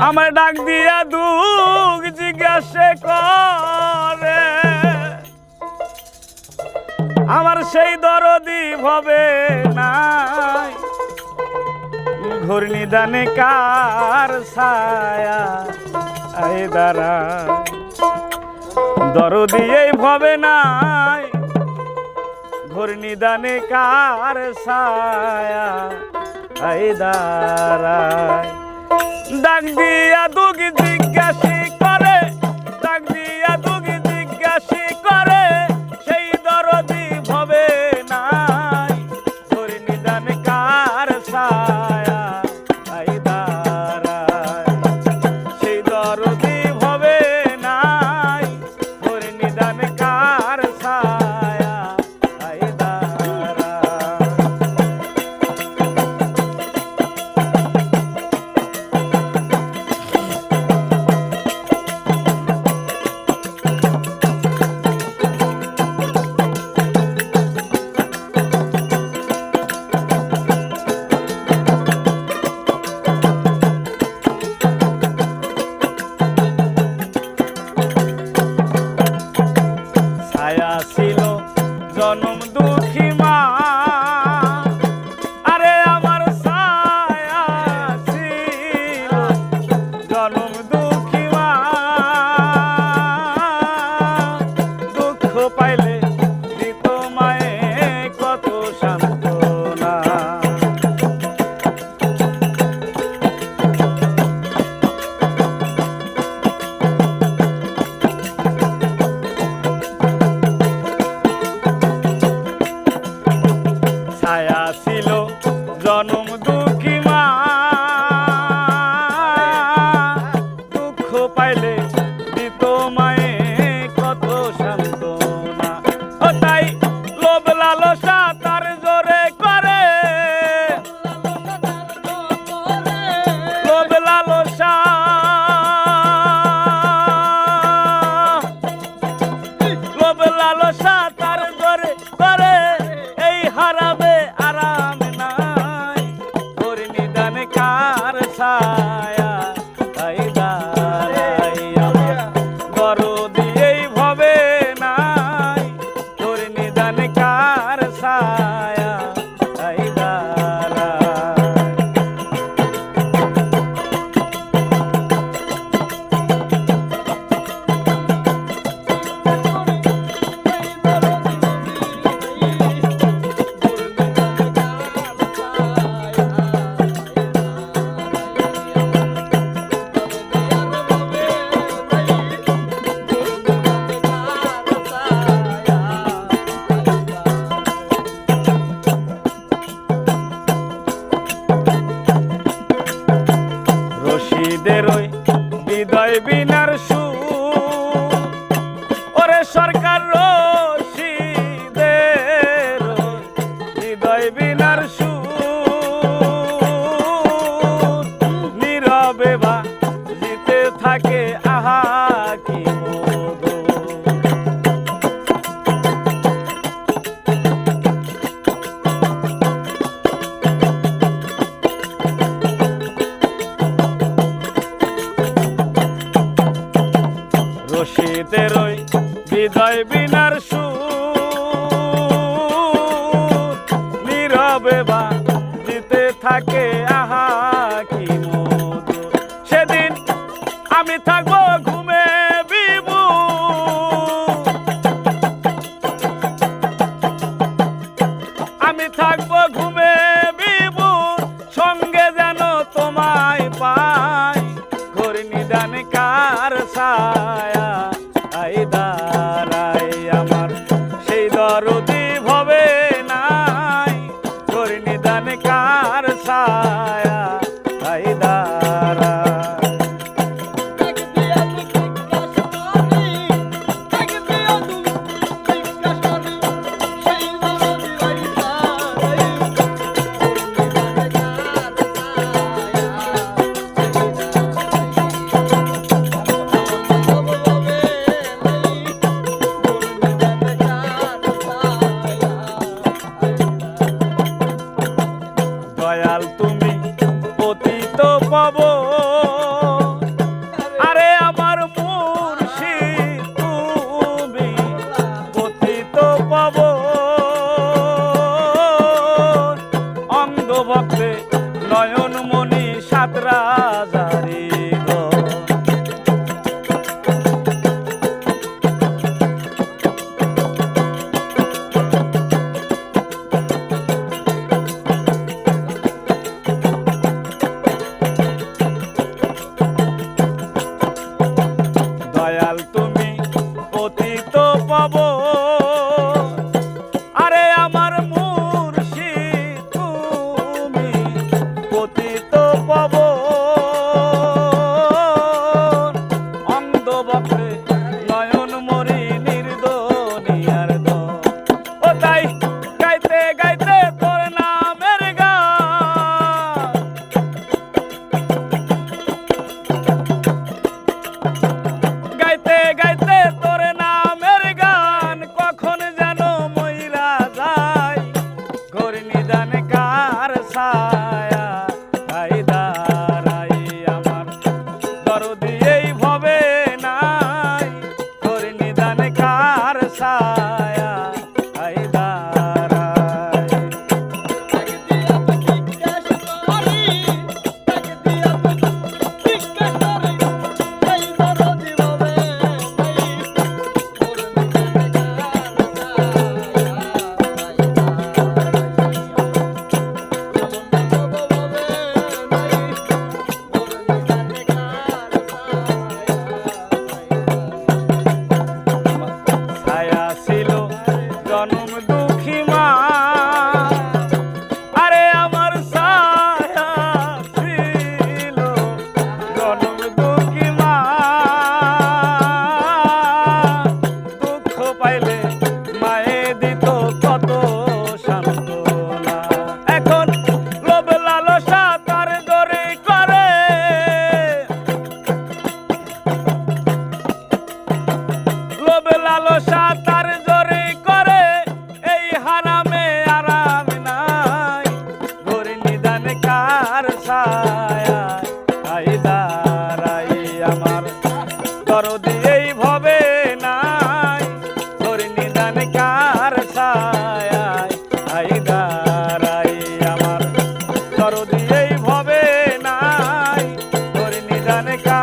আমার ডাক দিয়া দুঃখ জিজ্ঞাসা করে আমার সেই দরদি ভবে নাই ঘূর্ণিদানে কার ছায়া আই দাঁড়ায় দরদি এই ভবে নাই ঘূর্ণিদানে কার ছায়া আই দাঁড়ায় ডাক দিয়া দুঃখ জিজ্ঞাসা করে ডাক দিয়া দুঃখ জিজ্ঞাসা করে সেই দরদি ভবে নাই ঘূর্ণিদান কার ছায়া আই দাঁড়ায় সেই দরদি ভবে নাই ঘূর্ণিদান কার ছায়া আই দাঁড়ায় ছিল জনম দুঃখী মা আরে আমার ছায়া ছিল জনম দুঃখী মা দুঃখ পাইলে দিত মায়ে কত সান্ত্বনা ছায়া ছিল জনম দুঃখী মা দুঃখ পাইলে দিত মায়ে কত সান্ত্বনা ও তাই লোভ লালসা তার জোরে করে লোভ লালসা লোভ লালসা তার জোরে করে এই হারাবে আরাম নাই ঘূর্ণিদান কার ছায়া আই দাঁড়ায় আমার দরদি এই ভবে নাই ঘূর্ণিদান কার ছায়া আই দাঁড়ায় রশিদের ওই হৃদয় বিনার সুর ওরে সরকার রশিদের ওই হৃদয় বিনার সুর নীরবে বা জিতে থাকে আহা কি মধুর রশিদের ওই হৃদয় বিনার সুর নীরবে বা জিতে থাকে আহা কি মধুর সেদিন আমি থাকবো ঘুমে বিবু আমি থাকবো ঘুমে বিবু সঙ্গে যেন তোমায় পাই ঘূর্ণিদান কার ছায়া আই দাঁড়ায় আমার সেই দরদি ভবে নাই ঘূর্ণিদান কার ছায়া আই দাঁড়ায় বাজারি গো। দয়াল তুমি পতিত পাবো, আরে আমার মুর্শিদ তুমি পতিত পাবো। অন্ধ বক্রে নয়ন মরি নির্দনিয়ার দো, ও তাই গাইতে গাইতে তোর নামের গান, গাইতে গাইতে তোর নামের গান, কখন যেন মইরা যায় ঘোর নিদান কার ছায়া। তাই দাঁড়াই আমার দরদি এই ভবে নাই, ঘোর নিদান কার ছায়া। তাই দাঁড়াই ছায়া ছিল জনম দুঃখী মা, আরে আমার ছায়া ছিল জনম দুঃখী মা। দুঃখ পাইলে মায়ে দিত কত সান্ত্বনা, এখন লোভ লালসা তার জোরে করে, লোভ লালসা তার জোরে করে, এই হারামে আরাম নাই ঘোর নিদান কার ছায়া। তাই দাঁড়াই আমার দরদি এই ভবে নাই ঘোর নিদান কার ছায়া। তাই দাঁড়াই আমার দরদি এই ভবে নাই ঘোর নিদান কার